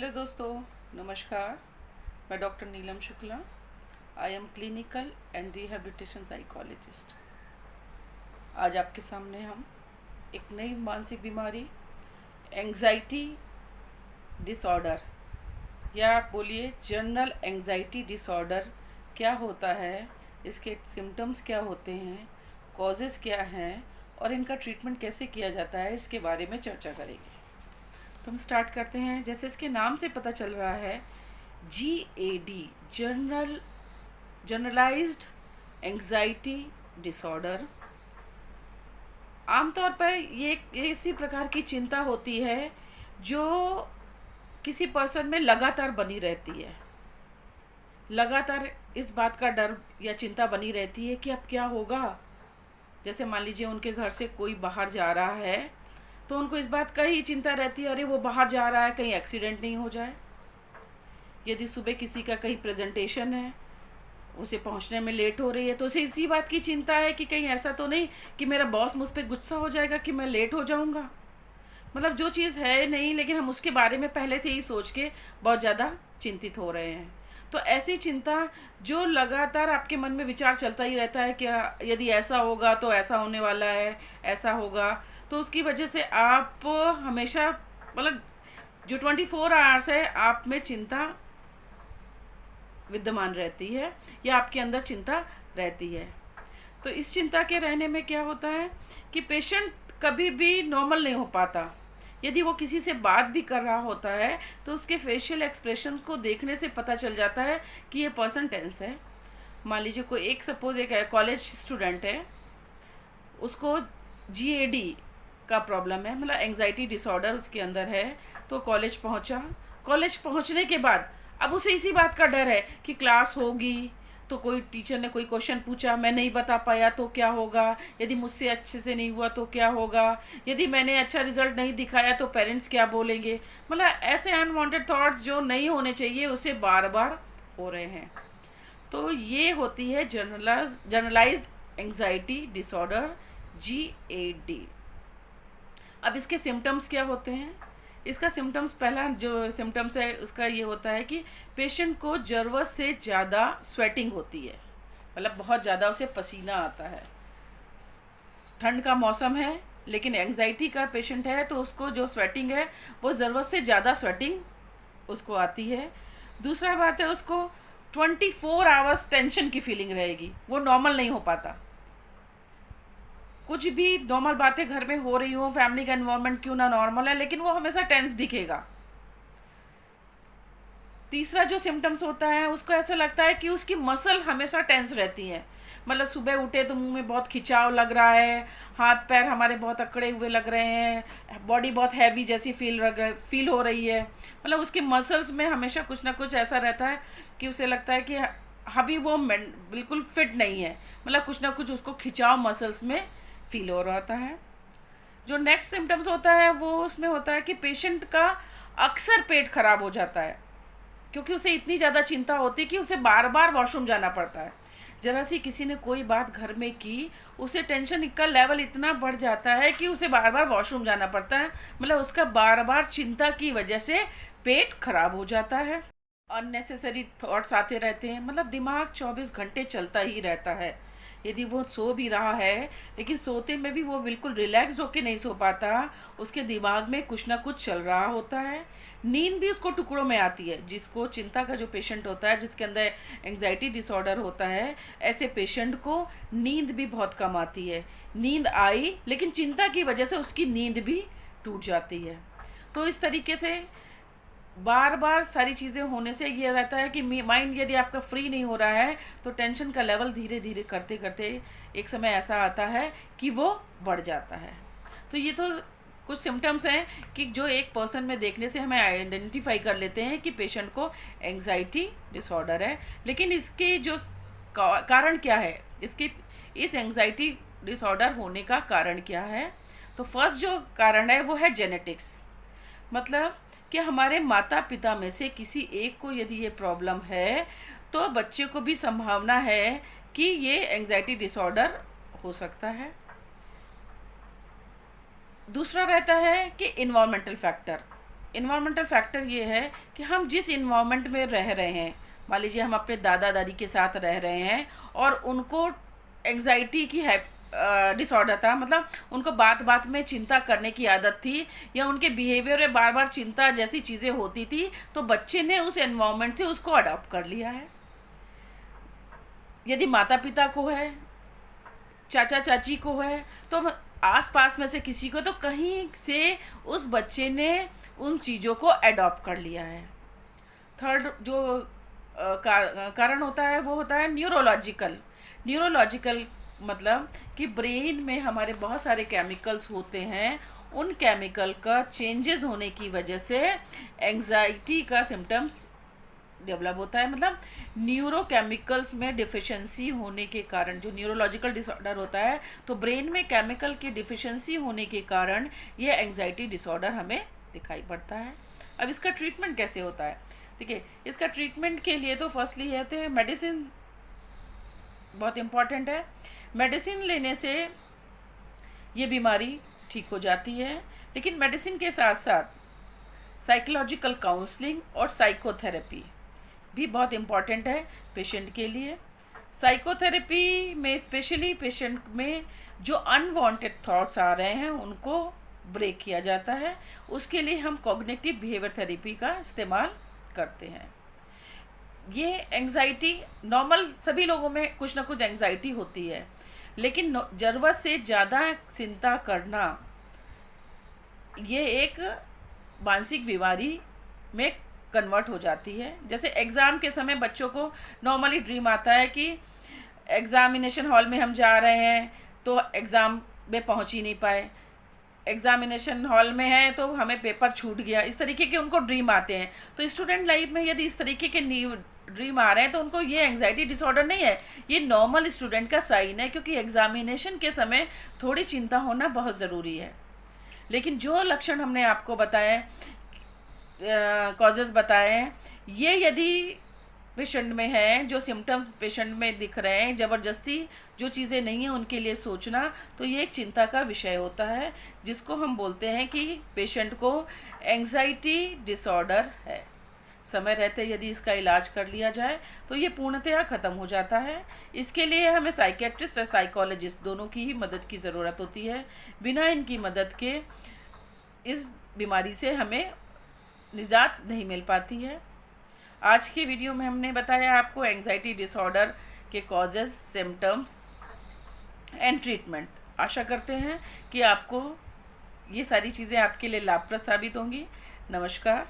Hello दोस्तों, नमस्कार। मैं doctor Neelam Shukla. I am clinical and rehabilitation psychologist. आज आपके सामने हम एक नई मानसिक बीमारी एंग्जाइटी डिसऑर्डर, या आप बोलिए जनरल एंग्जाइटी डिसऑर्डर क्या होता है, इसके सिम्टम्स क्या होते हैं, कॉजेज़ क्या हैं और इनका ट्रीटमेंट कैसे किया जाता है, इसके बारे में चर्चा करेंगे। तो हम स्टार्ट करते हैं। जैसे इसके नाम से पता चल रहा है, GAD जनरलाइज्ड एंग्जाइटी डिसऑर्डर। आमतौर पर ये इसी प्रकार की चिंता होती है जो किसी पर्सन में लगातार बनी रहती है। लगातार इस बात का डर या चिंता बनी रहती है कि अब क्या होगा। जैसे मान लीजिए उनके घर से कोई बाहर जा रहा है तो उनको इस बात का ही चिंता रहती है, अरे वो बाहर जा रहा है कहीं एक्सीडेंट नहीं हो जाए। यदि सुबह किसी का कहीं प्रेजेंटेशन है, उसे पहुंचने में लेट हो रही है, तो उसे इसी बात की चिंता है कि कहीं ऐसा तो नहीं कि मेरा बॉस मुझ पर गुस्सा हो जाएगा कि मैं लेट हो जाऊंगा। मतलब जो चीज़ है नहीं, लेकिन हम उसके बारे में पहले से ही सोच के बहुत ज़्यादा चिंतित हो रहे हैं। तो ऐसी चिंता जो लगातार आपके मन में विचार चलता ही रहता है कि यदि ऐसा होगा तो ऐसा होने वाला है, ऐसा होगा, तो उसकी वजह से आप हमेशा, मतलब जो 24 आवर्स है आप में चिंता विद्यमान रहती है या आपके अंदर चिंता रहती है। तो इस चिंता के रहने में क्या होता है कि पेशेंट कभी भी नॉर्मल नहीं हो पाता। यदि वो किसी से बात भी कर रहा होता है तो उसके फेशियल एक्सप्रेशन को देखने से पता चल जाता है कि ये पर्सन टेंस है। मान लीजिए कोई सपोज एक कॉलेज स्टूडेंट है, उसको GAD का प्रॉब्लम है, मतलब एंग्जाइटी डिसऑर्डर उसके अंदर है। तो कॉलेज पहुंचा, कॉलेज पहुंचने के बाद अब उसे इसी बात का डर है कि क्लास होगी तो कोई टीचर ने कोई क्वेश्चन पूछा, मैं नहीं बता पाया तो क्या होगा, यदि मुझसे अच्छे से नहीं हुआ तो क्या होगा, यदि मैंने अच्छा रिजल्ट नहीं दिखाया तो पेरेंट्स क्या बोलेंगे। मतलब ऐसे अनवांटेड थॉट्स जो नहीं होने चाहिए उसे बार बार हो रहे हैं। तो ये होती है जनरलाइज्ड एंग्जाइटी डिसऑर्डर, GAD। अब इसके सिम्टम्स क्या होते हैं? इसका सिम्टम्स, पहला जो सिम्टम्स है उसका ये होता है कि पेशेंट को ज़रूरत से ज़्यादा स्वेटिंग होती है, मतलब बहुत ज़्यादा उसे पसीना आता है। ठंड का मौसम है लेकिन एंग्जाइटी का पेशेंट है तो उसको जो स्वेटिंग है वो ज़रूरत से ज़्यादा स्वेटिंग उसको आती है। दूसरा बात है, उसको 24 आवर्स टेंशन की फीलिंग रहेगी, वो नॉर्मल नहीं हो पाता। कुछ भी नॉर्मल बातें घर में हो रही हो, फैमिली का एनवायरनमेंट क्यों ना नॉर्मल है, लेकिन वो हमेशा टेंस दिखेगा। तीसरा जो सिम्टम्स होता है, उसको ऐसा लगता है कि उसकी मसल हमेशा टेंस रहती है। मतलब सुबह उठे तो मुंह में बहुत खिंचाव लग रहा है, हाथ पैर हमारे बहुत अकड़े हुए लग रहे हैं, बॉडी बहुत हैवी जैसी फील हो रही है। मतलब उसके मसल्स में हमेशा कुछ ना कुछ ऐसा रहता है कि उसे लगता है कि अभी वो बिल्कुल फिट नहीं है, मतलब कुछ ना कुछ उसको खिंचाव मसल्स में फील हो रहा है। जो नेक्स्ट सिम्टम्स होता है वो उसमें होता है कि पेशेंट का अक्सर पेट खराब हो जाता है, क्योंकि उसे इतनी ज़्यादा चिंता होती है कि उसे बार बार वॉशरूम जाना पड़ता है। जरा सी किसी ने कोई बात घर में की, उसे टेंशन का लेवल इतना बढ़ जाता है कि उसे बार बार वॉशरूम जाना पड़ता है। मतलब उसका बार बार चिंता की वजह से पेट खराब हो जाता है। अननेसेसरी थॉट्स आते रहते हैं, मतलब दिमाग 24 घंटे चलता ही रहता है। यदि वो सो भी रहा है लेकिन सोते में भी वो बिल्कुल रिलैक्स्ड होके नहीं सो पाता, उसके दिमाग में कुछ ना कुछ चल रहा होता है। नींद भी उसको टुकड़ों में आती है। जिसको चिंता का जो पेशेंट होता है, जिसके अंदर एंग्जाइटी डिसऑर्डर होता है, ऐसे पेशेंट को नींद भी बहुत कम आती है। नींद आई लेकिन चिंता की वजह से उसकी नींद भी टूट जाती है। तो इस तरीके से बार बार सारी चीज़ें होने से ये रहता है कि माइंड यदि आपका फ्री नहीं हो रहा है तो टेंशन का लेवल धीरे धीरे करते करते एक समय ऐसा आता है कि वो बढ़ जाता है। तो ये तो कुछ सिम्टम्स हैं कि जो एक पर्सन में देखने से हमें आइडेंटिफाई कर लेते हैं कि पेशेंट को एंग्जाइटी डिसऑर्डर है। लेकिन इसके जो कारण क्या है, इसके इस एंग्जाइटी डिसऑर्डर होने का कारण क्या है? तो फर्स्ट जो कारण है वो है जेनेटिक्स। मतलब कि हमारे माता पिता में से किसी एक को यदि ये प्रॉब्लम है तो बच्चे को भी संभावना है कि ये एंग्जाइटी डिसऑर्डर हो सकता है। दूसरा रहता है कि इन्वायरमेंटल फैक्टर, इन्वायरमेंटल फैक्टर ये है कि हम जिस इन्वायरमेंट में रह रहे हैं, मान लीजिए हम अपने दादा दादी के साथ रह रहे हैं और उनको एंजाइटी की डिसऑर्डर था, मतलब उनको बात बात में चिंता करने की आदत थी या उनके बिहेवियर में बार बार चिंता जैसी चीज़ें होती थी, तो बच्चे ने उस एनवायरनमेंट से उसको अडॉप्ट कर लिया है। यदि माता पिता को है, चाचा चाची को है, तो आस पास में से किसी को, तो कहीं से उस बच्चे ने उन चीज़ों को अडॉप्ट कर लिया है। थर्ड जो कारण होता है वो होता है न्यूरोलॉजिकल मतलब कि ब्रेन में हमारे बहुत सारे केमिकल्स होते हैं, उन केमिकल का चेंजेस होने की वजह से एंजाइटी का सिम्टम्स डेवलप होता है। मतलब न्यूरोकेमिकल्स में डिफिशिएंसी होने के कारण, जो न्यूरोलॉजिकल डिसऑर्डर होता है, तो ब्रेन में केमिकल की डिफिशिएंसी होने के कारण ये एंजाइटी डिसऑर्डर हमें दिखाई पड़ता है। अब इसका ट्रीटमेंट कैसे होता है? ठीक है, इसका ट्रीटमेंट के लिए तो फर्स्टली ये होते हैं मेडिसिन, बहुत इम्पॉर्टेंट है। मेडिसिन लेने से ये बीमारी ठीक हो जाती है, लेकिन मेडिसिन के साथ साथ साइकोलॉजिकल काउंसलिंग और साइकोथेरेपी भी बहुत इम्पॉर्टेंट है पेशेंट के लिए। साइकोथेरेपी में स्पेशली पेशेंट में जो अनवांटेड थॉट्स आ रहे हैं उनको ब्रेक किया जाता है, उसके लिए हम कॉग्निटिव बिहेवियर थेरेपी का इस्तेमाल करते हैं। ये एंजाइटी नॉर्मल सभी लोगों में कुछ ना कुछ एंजाइटी होती है, लेकिन ज़रूरत से ज़्यादा चिंता करना ये एक मानसिक बीमारी में कन्वर्ट हो जाती है। जैसे एग्ज़ाम के समय बच्चों को नॉर्मली ड्रीम आता है कि एग्ज़ामिनेशन हॉल में हम जा रहे हैं तो एग्ज़ाम में पहुंच ही नहीं पाए, एग्ज़ामिनेशन हॉल में है तो हमें पेपर छूट गया, इस तरीके के उनको ड्रीम आते हैं। तो स्टूडेंट लाइफ में यदि इस तरीके के ड्रीम आ रहे हैं तो उनको ये एंजाइटी डिसऑर्डर नहीं है, ये नॉर्मल स्टूडेंट का साइन है, क्योंकि एग्ज़ामिनेशन के समय थोड़ी चिंता होना बहुत ज़रूरी है। लेकिन जो लक्षण हमने आपको बताए, कॉजेज़ बताए, ये यदि पेशेंट में है, जो सिम्टम्स पेशेंट में दिख रहे हैं, ज़बरदस्ती जो चीज़ें नहीं हैं उनके लिए सोचना, तो ये एक चिंता का विषय होता है, जिसको हम बोलते हैं कि पेशेंट को एंजाइटी डिसऑर्डर है। समय रहते यदि इसका इलाज कर लिया जाए तो ये पूर्णतः ख़त्म हो जाता है। इसके लिए हमें साइकेट्रिस्ट और साइकोलॉजिस्ट दोनों की ही मदद की ज़रूरत होती है। बिना इनकी मदद के इस बीमारी से हमें निजात नहीं मिल पाती है। आज के वीडियो में हमने बताया आपको एंजाइटी डिसऑर्डर के कॉजेज़, सिम्टम्स एंड ट्रीटमेंट। आशा करते हैं कि आपको ये सारी चीज़ें आपके लिए लाभप्रद साबित होंगी। नमस्कार।